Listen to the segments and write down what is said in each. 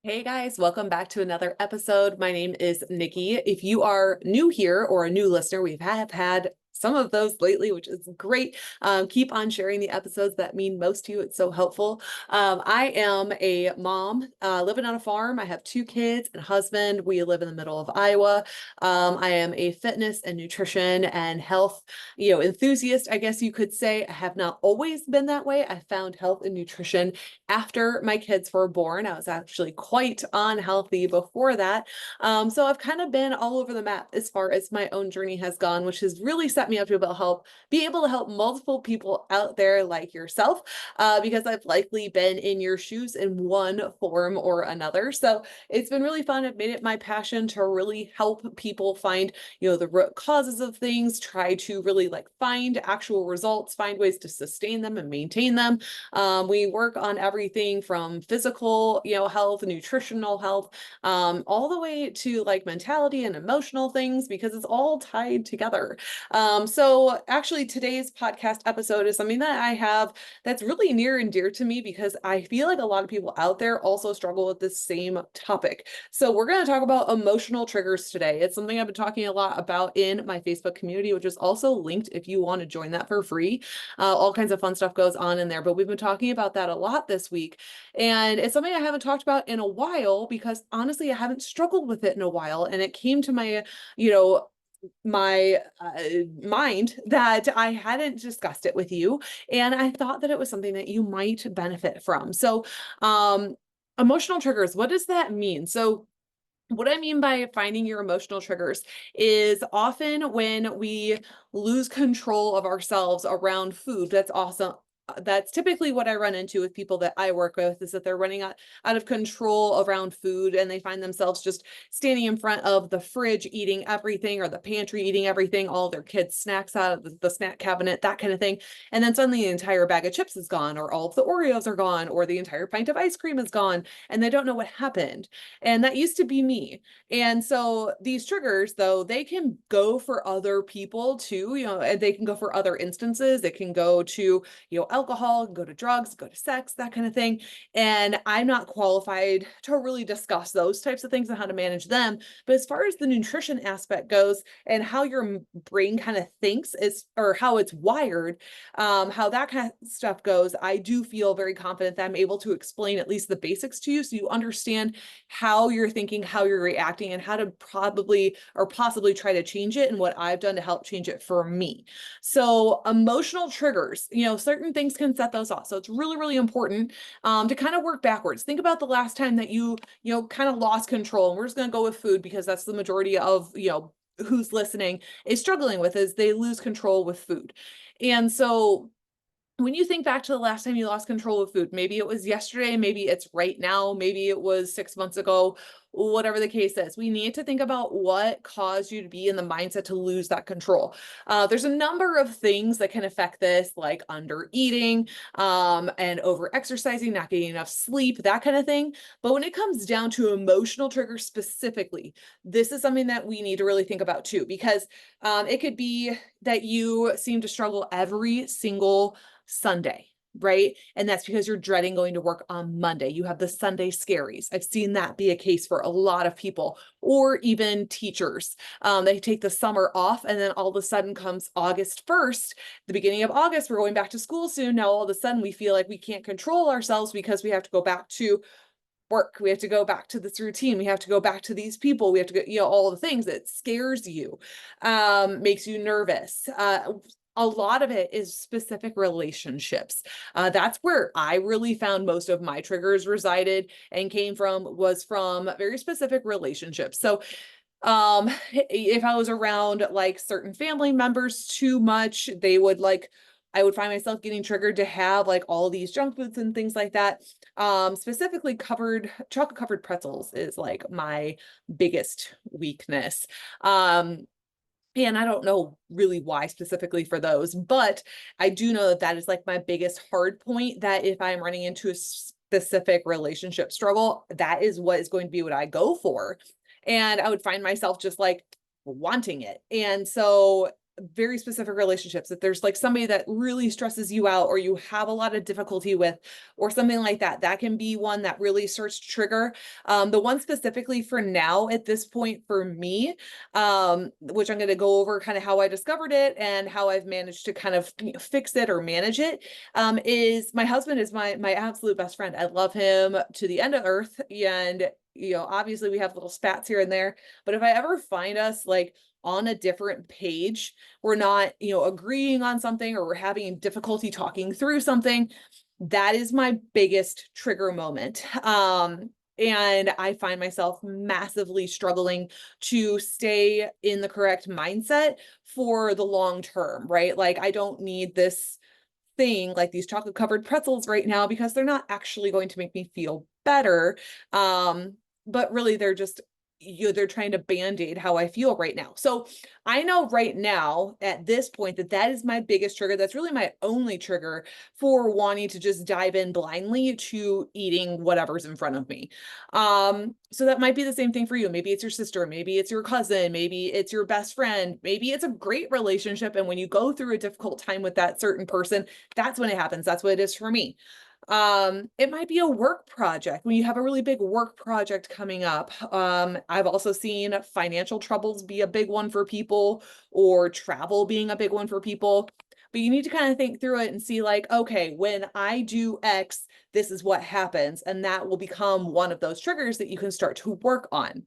Hey guys, welcome back to another episode. My name is Nikki. If you are new here or a new listener, we have had some of those lately, which is great. Keep on sharing the episodes that mean most to you. It's so helpful. I am a mom living on a farm. I have two kids and a husband. We live in the middle of Iowa. I am a fitness and nutrition and health, enthusiast, I guess you could say. I have not always been that way. I found health and nutrition after my kids were born. I was actually quite unhealthy before that. So I've kind of been all over the map as far as my own journey has gone, which has really set me up to be able to help multiple people out there like yourself, because I've likely been in your shoes in one form or another. So it's been really fun. I've made it my passion to really help people find, the root causes of things, try to really find actual results, find ways to sustain them and maintain them. We work on everything from physical, health, nutritional health, all the way to mentality and emotional things because it's all tied together. So actually today's podcast episode is something that I have that's really near and dear to me because I feel like a lot of people out there also struggle with this same topic. So we're going to talk about emotional triggers today. It's something I've been talking a lot about in my Facebook community, which is also linked if you want to join that for free. All kinds of fun stuff goes on in there, but we've been talking about that a lot this week. And it's something I haven't talked about in a while because honestly, I haven't struggled with it in a while. And it came to you know, my mind that I hadn't discussed it with you. And I thought that it was something that you might benefit from. So, emotional triggers, what does that mean? So, what I mean by finding your emotional triggers is often when we lose control of ourselves around food. That's awesome. That's typically what I run into with people that I work with is that they're running out of control around food and they find themselves just standing in front of the fridge eating everything or the pantry eating everything, all their kids' snacks out of the snack cabinet, that kind of thing. And then suddenly the entire bag of chips is gone, or all of the Oreos are gone, or the entire pint of ice cream is gone, and they don't know what happened. And that used to be me. And so these triggers, though, they can go for other people too, and they can go for other instances. It can go to, alcohol, go to drugs, go to sex, that kind of thing. And I'm not qualified to really discuss those types of things and how to manage them. But as far as the nutrition aspect goes and how your brain kind of thinks is, or how it's wired, how that kind of stuff goes, I do feel very confident that I'm able to explain at least the basics to you so you understand how you're thinking, how you're reacting, and how to probably or possibly try to change it and what I've done to help change it for me. So, emotional triggers, certain things can set those off. So, it's really, really important to kind of work backwards. Think about the last time that kind of lost control. And we're just going to go with food because that's the majority of, who's listening is struggling with is they lose control with food. And so when you think back to the last time you lost control of food, maybe it was yesterday, maybe it's right now, maybe it was 6 months ago, whatever the case is, we need to think about what caused you to be in the mindset to lose that control. There's a number of things that can affect this, like under eating, and over exercising, not getting enough sleep, that kind of thing. But when it comes down to emotional triggers specifically, this is something that we need to really think about too, because it could be that you seem to struggle every single Sunday, right? And that's because you're dreading going to work on Monday. You have the Sunday scaries. I've seen that be a case for a lot of people, or even teachers. They take the summer off, and then all of a sudden comes August 1st, the beginning of August, we're going back to school soon. Now, all of a sudden, we feel like we can't control ourselves because we have to go back to work. We have to go back to this routine. We have to go back to these people. We have to go, all the things that scares you, makes you nervous. A lot of it is specific relationships. That's where I really found most of my triggers resided and came from was from very specific relationships. So if I was around certain family members too much, I would find myself getting triggered to have all these junk foods and things like that. Specifically chocolate covered pretzels is my biggest weakness. And I don't know really why specifically for those, but I do know that that is my biggest hard point, that if I'm running into a specific relationship struggle, that is what is going to be what I go for. And I would find myself just wanting it. And so very specific relationships, if there's like somebody that really stresses you out or you have a lot of difficulty with or something like that, that can be one that really starts to trigger. The one specifically for now at this point for me, which I'm going to go over kind of how I discovered it and how I've managed to kind of fix it or manage it, is my husband is my absolute best friend. I love him to the end of earth. And, obviously we have little spats here and there, but if I ever find us like on a different page, we're not, agreeing on something or we're having difficulty talking through something, that is my biggest trigger moment. And I find myself massively struggling to stay in the correct mindset for the long term, right? Like I don't need this thing like these chocolate covered pretzels right now because they're not actually going to make me feel better. But really they're just they're trying to band-aid how I feel right now. So I know right now at this point that is my biggest trigger. That's really my only trigger for wanting to just dive in blindly to eating whatever's in front of me. So that might be the same thing for you. Maybe it's your sister, maybe it's your cousin, maybe it's your best friend, maybe it's a great relationship. And when you go through a difficult time with that certain person, that's when it happens. That's what it is for me. It might be a work project when you have a really big work project coming up. I've also seen financial troubles be a big one for people, or travel being a big one for people. But you need to kind of think through it and see like, okay, when I do X, this is what happens. And that will become one of those triggers that you can start to work on.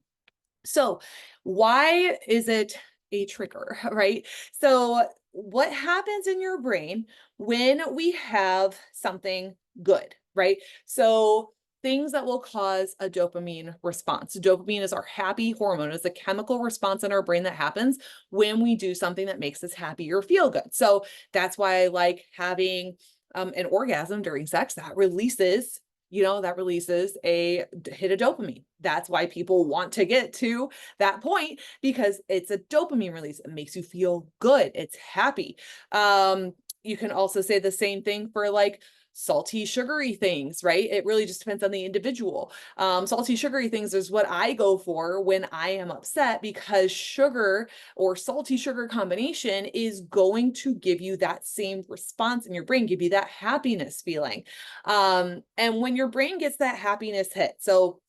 So why is it a trigger, right? So what happens in your brain when we have something good, right? So things that will cause a dopamine response. Dopamine is our happy hormone. It's a chemical response in our brain that happens when we do something that makes us happy or feel good. So that's why I like having an orgasm during sex. That releases a hit of dopamine. That's why people want to get to that point, because it's a dopamine release. It makes you feel good. It's happy. You can also say the same thing for like salty, sugary things, right? It really just depends on the individual. Salty, sugary things is what I go for when I am upset, because sugar or salty sugar combination is going to give you that same response in your brain, give you that happiness feeling. And when your brain gets that happiness hit, so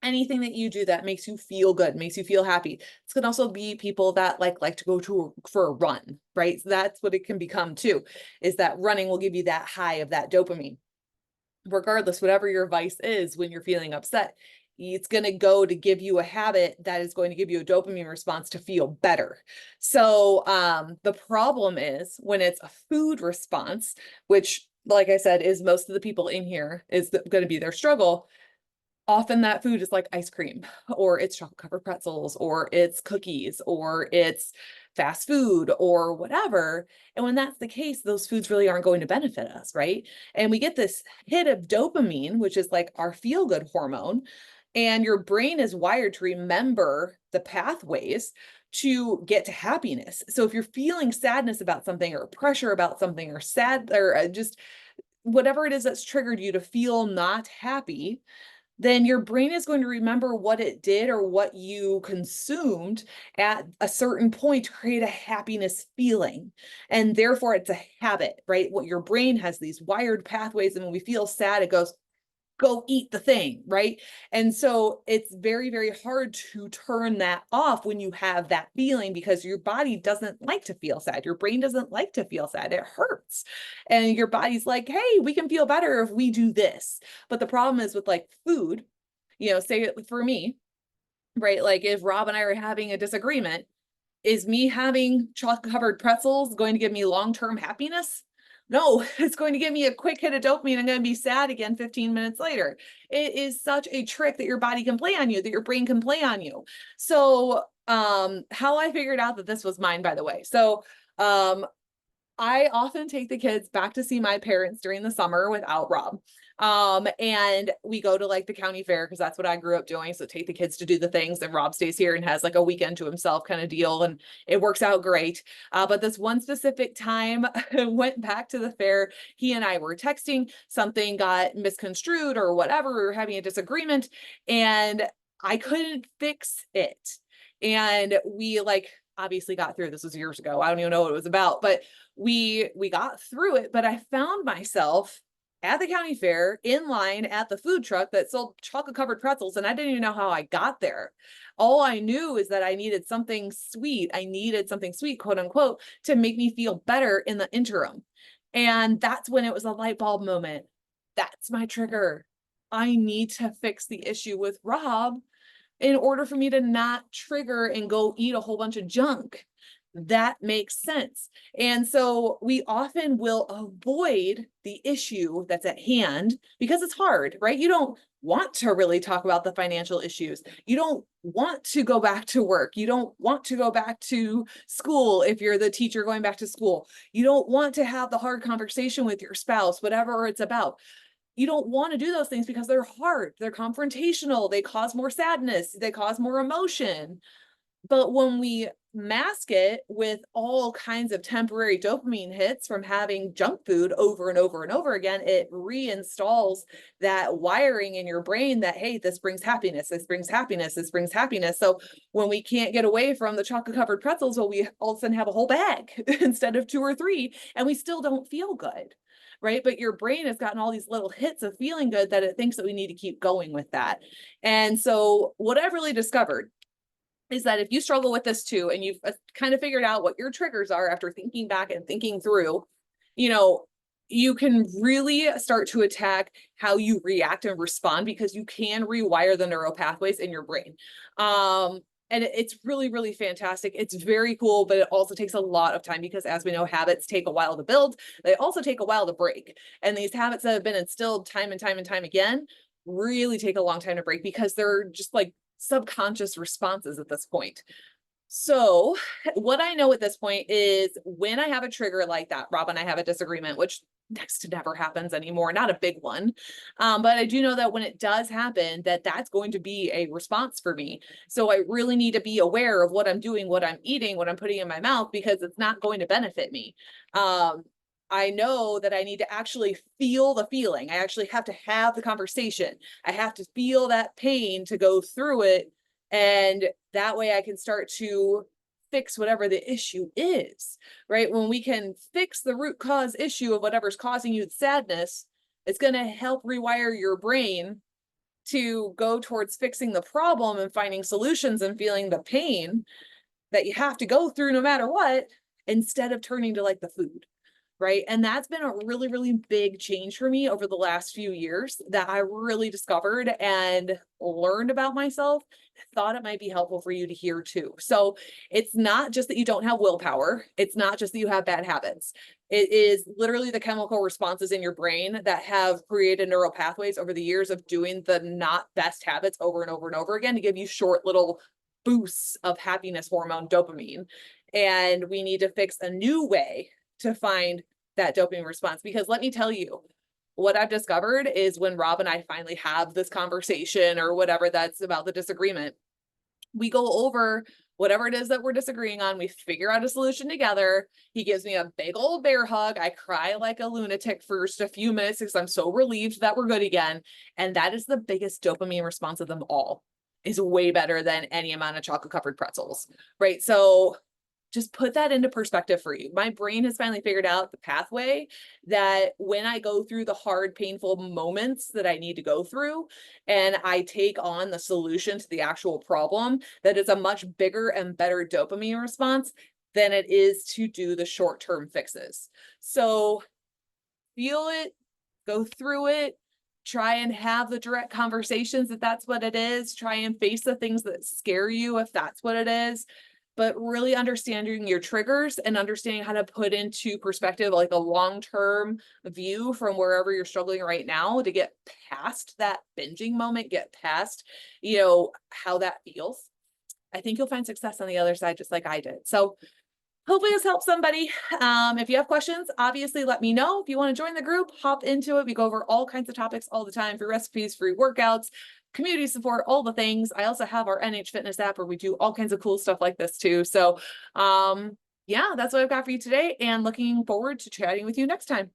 anything that you do that makes you feel good, makes you feel happy. It's going to also be people that like to go for a run, right? So that's what it can become too, is that running will give you that high of that dopamine. Regardless, whatever your vice is when you're feeling upset, it's going to go to give you a habit that is going to give you a dopamine response to feel better. So the problem is when it's a food response, which, like I said, is most of the people in here is going to be their struggle. Often that food is like ice cream, or it's chocolate covered pretzels, or it's cookies, or it's fast food, or whatever. And when that's the case, those foods really aren't going to benefit us, right? And we get this hit of dopamine, which is like our feel good hormone. And your brain is wired to remember the pathways to get to happiness. So if you're feeling sadness about something, or pressure about something, or sad, or just whatever it is that's triggered you to feel not happy, then your brain is going to remember what it did or what you consumed at a certain point to create a happiness feeling. And therefore it's a habit, right? What your brain has these wired pathways. And when we feel sad, it goes, go eat the thing, right? And so it's very, very hard to turn that off when you have that feeling, because your body doesn't like to feel sad. Your brain doesn't like to feel sad. It hurts. And your body's like, hey, we can feel better if we do this. But the problem is with like food, say for me, right? Like if Rob and I are having a disagreement, is me having chocolate covered pretzels going to give me long-term happiness? No, it's going to give me a quick hit of dopamine. I'm going to be sad again 15 minutes later. It is such a trick that your body can play on you, that your brain can play on you. So, how I figured out that this was mine, by the way. So, I often take the kids back to see my parents during the summer without Rob. And we go to like the county fair, because that's what I grew up doing. So take the kids to do the things, and Rob stays here and has like a weekend to himself kind of deal. And it works out great. But this one specific time went back to the fair. He and I were texting, something got misconstrued or whatever. We were having a disagreement and I couldn't fix it. And we like obviously got through. This was years ago. I don't even know what it was about, but we got through it. But I found myself at the county fair in line at the food truck that sold chocolate covered pretzels, and I didn't even know how I got there. All I knew is that I needed something sweet. I needed something sweet, quote unquote, to make me feel better in the interim. And that's when it was a light bulb moment. That's my trigger. I need to fix the issue with Rob in order for me to not trigger and go eat a whole bunch of junk. That makes sense. And so we often will avoid the issue that's at hand because it's hard, right? You don't want to really talk about the financial issues. You don't want to go back to work. You don't want to go back to school if you're the teacher going back to school. You don't want to have the hard conversation with your spouse, whatever it's about. You don't want to do those things because they're hard, they're confrontational, they cause more sadness, they cause more emotion. But when we mask it with all kinds of temporary dopamine hits from having junk food over and over and over again, it reinstalls that wiring in your brain that, hey, this brings happiness, this brings happiness, this brings happiness. So when we can't get away from the chocolate covered pretzels, well, we all of a sudden have a whole bag instead of 2 or 3, and we still don't feel good. Right. But your brain has gotten all these little hits of feeling good that it thinks that we need to keep going with that. And so what I've really discovered is that if you struggle with this too, and you've kind of figured out what your triggers are after thinking back and thinking through, you know, you can really start to attack how you react and respond because you can rewire the neural pathways in your brain. And it's really, really fantastic. It's very cool, but it also takes a lot of time because, as we know, habits take a while to build. They also take a while to break. And these habits that have been instilled time and time and time again really take a long time to break because they're just like subconscious responses at this point. So what I know at this point is when I have a trigger like that, Rob and I have a disagreement, which next to never happens anymore, not a big one. But I do know that when it does happen, that's going to be a response for me. So I really need to be aware of what I'm doing, what I'm eating, what I'm putting in my mouth, because it's not going to benefit me. I know that I need to actually feel the feeling. I actually have to have the conversation. I have to feel that pain to go through it. And that way I can start to fix whatever the issue is, right? When we can fix the root cause issue of whatever's causing you sadness, it's going to help rewire your brain to go towards fixing the problem and finding solutions and feeling the pain that you have to go through no matter what, instead of turning to like the food. Right. And that's been a really, really big change for me over the last few years that I really discovered and learned about myself. Thought it might be helpful for you to hear too. So it's not just that you don't have willpower. It's not just that you have bad habits. It is literally the chemical responses in your brain that have created neural pathways over the years of doing the not best habits over and over and over again to give you short little boosts of happiness hormone dopamine. And we need to fix a new way to find that dopamine response. Because let me tell you, what I've discovered is when Rob and I finally have this conversation or whatever that's about the disagreement, we go over whatever it is that we're disagreeing on. We figure out a solution together. He gives me a big old bear hug. I cry like a lunatic for just a few minutes because I'm so relieved that we're good again. And that is the biggest dopamine response of them all. Is way better than any amount of chocolate covered pretzels, right? So just put that into perspective for you. My brain has finally figured out the pathway that when I go through the hard, painful moments that I need to go through, and I take on the solution to the actual problem, that is a much bigger and better dopamine response than it is to do the short-term fixes. So feel it, go through it, try and have the direct conversations if that's what it is. Try and face the things that scare you if that's what it is. But really understanding your triggers and understanding how to put into perspective like a long-term view from wherever you're struggling right now to get past that binging moment, get past, how that feels. I think you'll find success on the other side, just like I did. So hopefully this helps somebody. If you have questions, obviously let me know. If you want to join the group, hop into it. We go over all kinds of topics all the time, free recipes, free workouts, community support, all the things. I also have our NH Fitness app where we do all kinds of cool stuff like this too. So yeah, that's what I've got for you today, and looking forward to chatting with you next time.